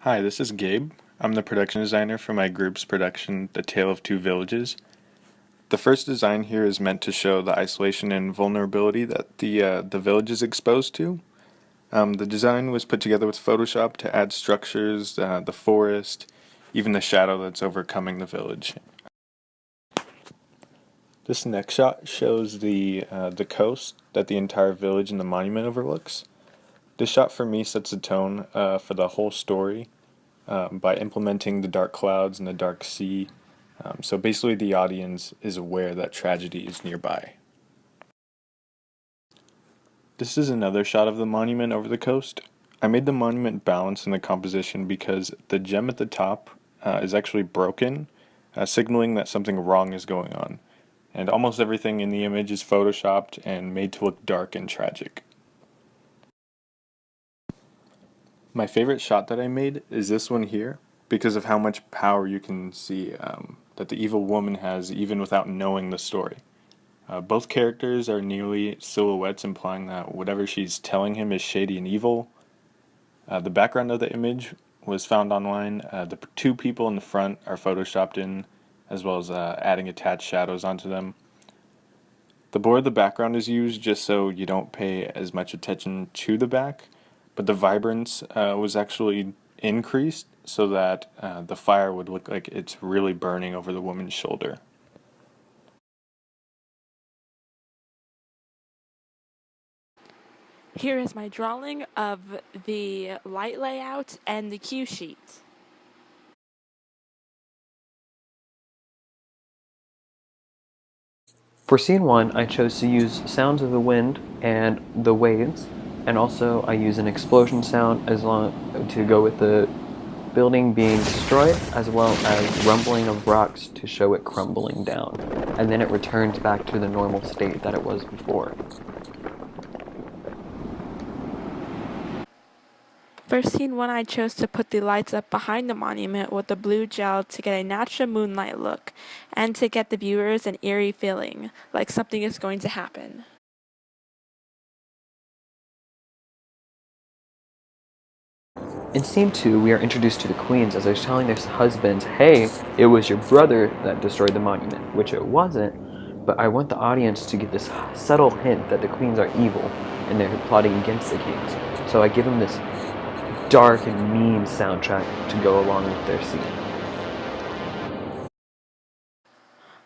Hi, this is Gabe. I'm the production designer for my group's production, The Tale of Two Villages. The first design here is meant to show the isolation and vulnerability that the village is exposed to. The design was put together with Photoshop to add structures, the forest, even the shadow that's overcoming the village. This next shot shows the coast that the entire village and the monument overlooks. This shot for me sets the tone for the whole story by implementing the dark clouds and the dark sea. So basically, the audience is aware that tragedy is nearby. This is another shot of the monument over the coast. I made the monument balance in the composition because the gem at the top is actually broken, signaling that something wrong is going on. And almost everything in the image is photoshopped and made to look dark and tragic. My favorite shot that I made is this one here because of how much power you can see that the evil woman has even without knowing the story. Both characters are nearly silhouettes, implying that whatever she's telling him is shady and evil. The background of the image was found online. The two people in the front are photoshopped in, as well as adding attached shadows onto them. The blur of the background is used just so you don't pay as much attention to the back, but the vibrance was actually increased so that the fire would look like it's really burning over the woman's shoulder. Here is my drawing of the light layout and the cue sheet. For scene 1, I chose to use sounds of the wind and the waves, and also I use an explosion sound to go with the building being destroyed, as well as rumbling of rocks to show it crumbling down, and then it returns back to the normal state that it was before. For scene 1, I chose to put the lights up behind the monument with the blue gel to get a natural moonlight look, and to get the viewers an eerie feeling, like something is going to happen. In scene 2, we are introduced to the queens as they're telling their husbands, hey, it was your brother that destroyed the monument, which it wasn't, but I want the audience to get this subtle hint that the queens are evil and they're plotting against the kings. So I give them this dark and mean soundtrack to go along with their scene.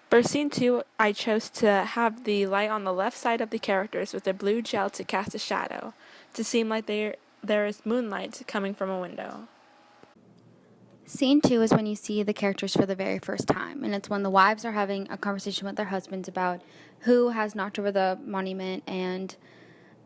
For scene 2, I chose to have the light on the left side of the characters with the blue gel to cast a shadow, to seem like there is moonlight coming from a window. Scene 2 is when you see the characters for the very first time, and it's when the wives are having a conversation with their husbands about who has knocked over the monument, and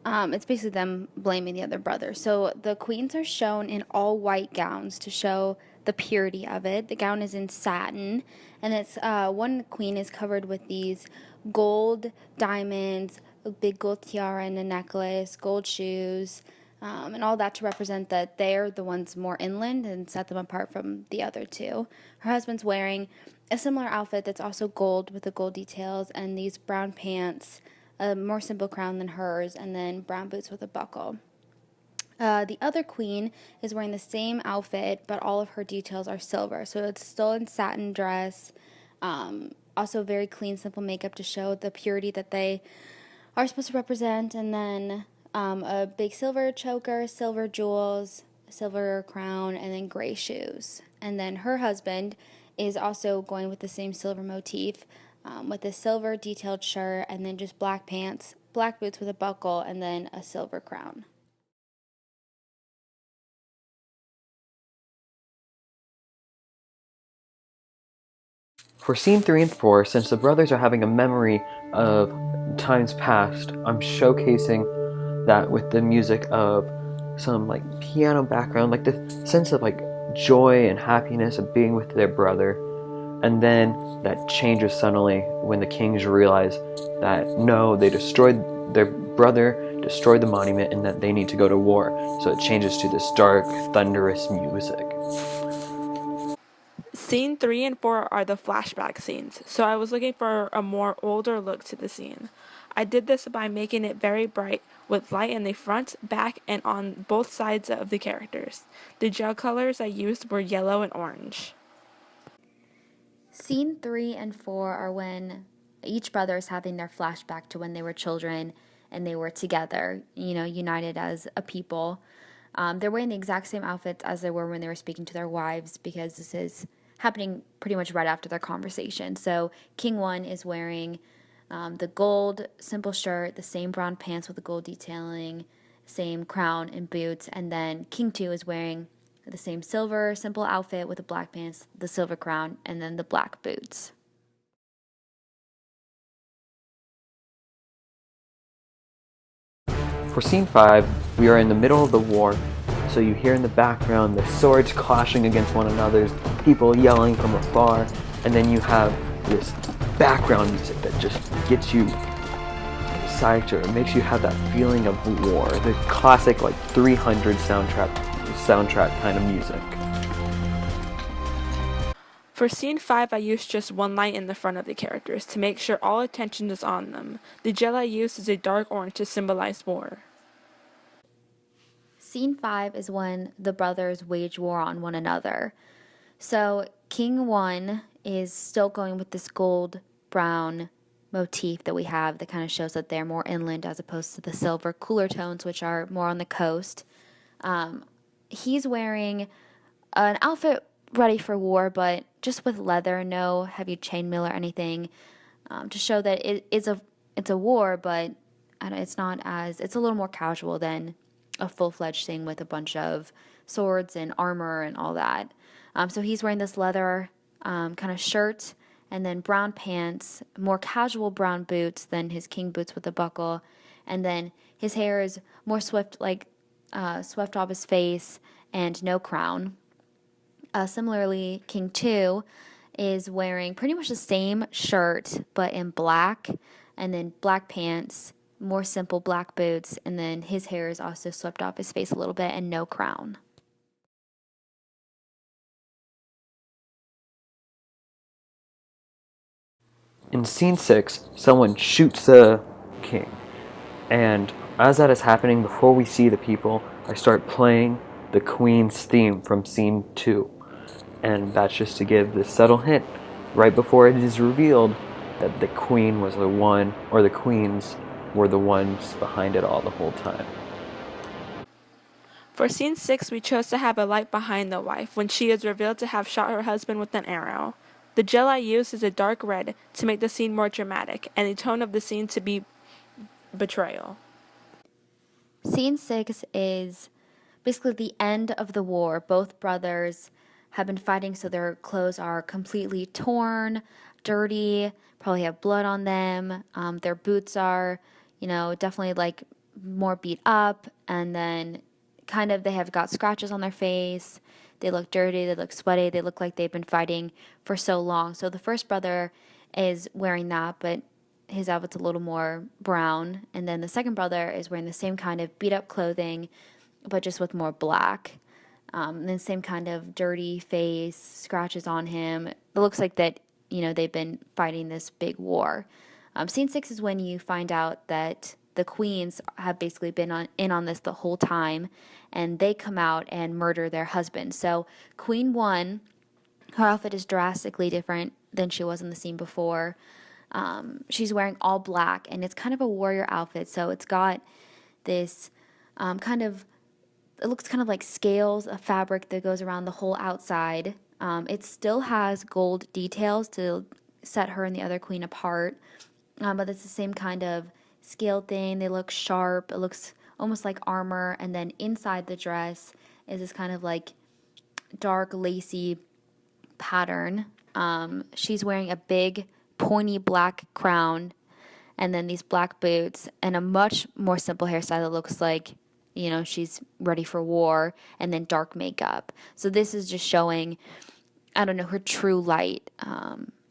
it's basically them blaming the other brother. So the queens are shown in all white gowns to show the purity of it. The gown is in satin, and it's one queen is covered with these gold diamonds, a big gold tiara and a necklace, gold shoes, and all that to represent that they're the ones more inland and set them apart from the other two. Her husband's wearing a similar outfit that's also gold with the gold details and these brown pants, a more simple crown than hers, and then brown boots with a buckle. The other queen is wearing the same outfit, but all of her details are silver. So it's still in satin dress, also very clean, simple makeup to show the purity that they are supposed to represent, and then a big silver choker, silver jewels, silver crown, and then gray shoes. And then her husband is also going with the same silver motif, with a silver detailed shirt, and then just black pants, black boots with a buckle, and then a silver crown. For scene 3 and 4, since the brothers are having a memory of times past, I'm showcasing that with the music of some like piano background, like the sense of like joy and happiness of being with their brother. And then that changes suddenly when the kings realize that no, they destroyed their brother, destroyed the monument, and that they need to go to war. So it changes to this dark, thunderous music. Scene 3 and 4 are the flashback scenes, so I was looking for a more older look to the scene. I did this by making it very bright, with light in the front, back, and on both sides of the characters. The gel colors I used were yellow and orange. Scene 3 and 4 are when each brother is having their flashback to when they were children and they were together, united as a people. They're wearing the exact same outfits as they were when they were speaking to their wives, because this is happening pretty much right after their conversation. So King 1 is wearing the gold simple shirt, the same brown pants with the gold detailing, same crown and boots, and then King 2 is wearing the same silver simple outfit with the black pants, the silver crown, and then the black boots. For scene 5, we are in the middle of the war, so you hear in the background the swords clashing against one another, people yelling from afar, and then you have this background music that just gets you psyched, or it makes you have that feeling of war, the classic 300 soundtrack kind of music. For scene 5, I used just one light in the front of the characters to make sure all attention is on them. The gel I used is a dark orange to symbolize war. Scene 5 is when the brothers wage war on one another. So King 1 is still going with this gold brown motif that we have that kind of shows that they're more inland as opposed to the silver cooler tones, which are more on the coast. He's wearing an outfit ready for war, but just with leather, no heavy chainmail or anything, to show that it's a war, but it's a little more casual than a full-fledged thing with a bunch of swords and armor and all that. So he's wearing this leather kind of shirt, and then brown pants, more casual brown boots than his king boots with a buckle, and then his hair is more swept off his face and no crown. Similarly, King 2 is wearing pretty much the same shirt but in black, and then black pants, more simple black boots, and then his hair is also swept off his face a little bit and no crown. In scene 6, someone shoots the king, and as that is happening, before we see the people, I start playing the Queen's theme from scene 2, and that's just to give this subtle hint right before it is revealed that the Queen was the one, or the Queens were the ones behind it all the whole time. For scene 6, we chose to have a light behind the wife when she is revealed to have shot her husband with an arrow. The gel I used is a dark red to make the scene more dramatic, and the tone of the scene to be betrayal. Scene 6 is basically the end of the war. Both brothers have been fighting, so their clothes are completely torn, dirty, probably have blood on them. Their boots are, definitely more beat up, and then kind of they have got scratches on their face. They look dirty, they look sweaty, they look like they've been fighting for so long. So the first brother is wearing that, but his outfit's a little more brown. And then the second brother is wearing the same kind of beat up clothing, but just with more black. And then same kind of dirty face, scratches on him. It looks like that, they've been fighting this big war. Scene 6 is when you find out that the queens have basically been in on this the whole time, and they come out and murder their husband. So Queen 1, her outfit is drastically different than she was in the scene before. She's wearing all black, and it's kind of a warrior outfit. So it's got this it looks kind of like scales of fabric that goes around the whole outside. It still has gold details to set her and the other queen apart, but it's the same kind of scale thing. They look sharp. It looks almost like armor, and then inside the dress is this kind of dark lacy pattern. She's wearing a big pointy black crown, and then these black boots, and a much more simple hairstyle that looks like she's ready for war, and then dark makeup. So this is just showing, her true light.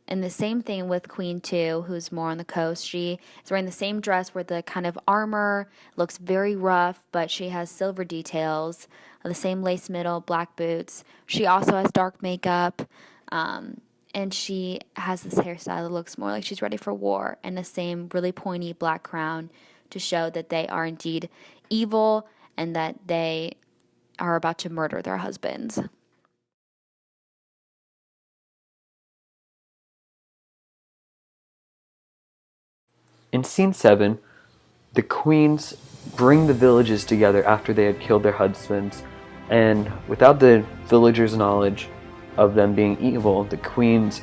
And the same thing with Queen 2, who's more on the coast. She is wearing the same dress with the kind of armor, looks very rough, but she has silver details, the same lace middle, black boots. She also has dark makeup, and she has this hairstyle that looks more like she's ready for war, and the same really pointy black crown to show that they are indeed evil and that they are about to murder their husbands. In scene 7, the queens bring the villages together after they had killed their husbands, and without the villagers' knowledge of them being evil, the queens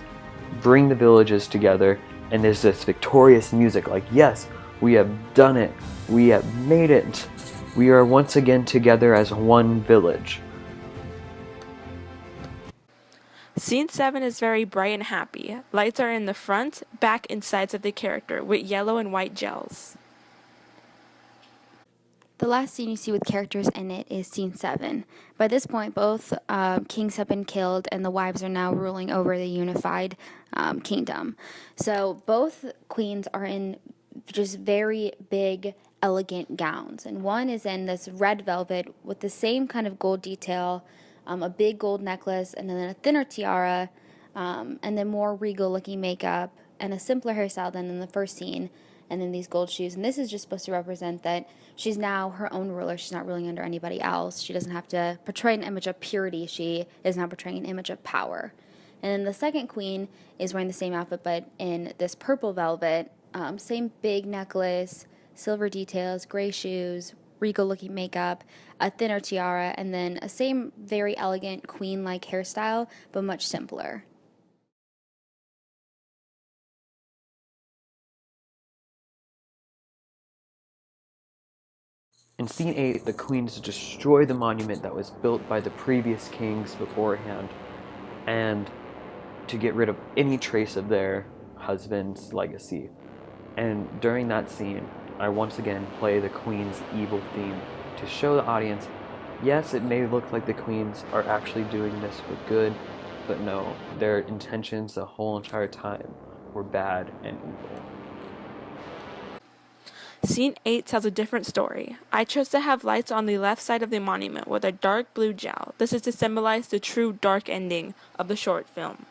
bring the villages together, and there's this victorious music like, yes, we have done it, we have made it, we are once again together as one village. Scene 7 is very bright and happy. Lights are in the front, back, and sides of the character with yellow and white gels. The last scene you see with characters in it is scene 7. By this point, both kings have been killed, and the wives are now ruling over the unified kingdom. So both queens are in just very big, elegant gowns. And one is in this red velvet with the same kind of gold detail, a big gold necklace, and then a thinner tiara, and then more regal-looking makeup, and a simpler hairstyle than in the first scene, and then these gold shoes. And this is just supposed to represent that she's now her own ruler. She's not ruling under anybody else. She doesn't have to portray an image of purity. She is now portraying an image of power. And then the second queen is wearing the same outfit, but in this purple velvet, same big necklace, silver details, gray shoes, regal-looking makeup, a thinner tiara, and then a same very elegant queen-like hairstyle, but much simpler. In scene 8, the queens destroy the monument that was built by the previous kings beforehand, and to get rid of any trace of their husband's legacy. And during that scene, I once again play the queen's evil theme to show the audience, yes, it may look like the queens are actually doing this for good, but no, their intentions the whole entire time were bad and evil. Scene 8 tells a different story. I chose to have lights on the left side of the monument with a dark blue gel. This is to symbolize the true dark ending of the short film.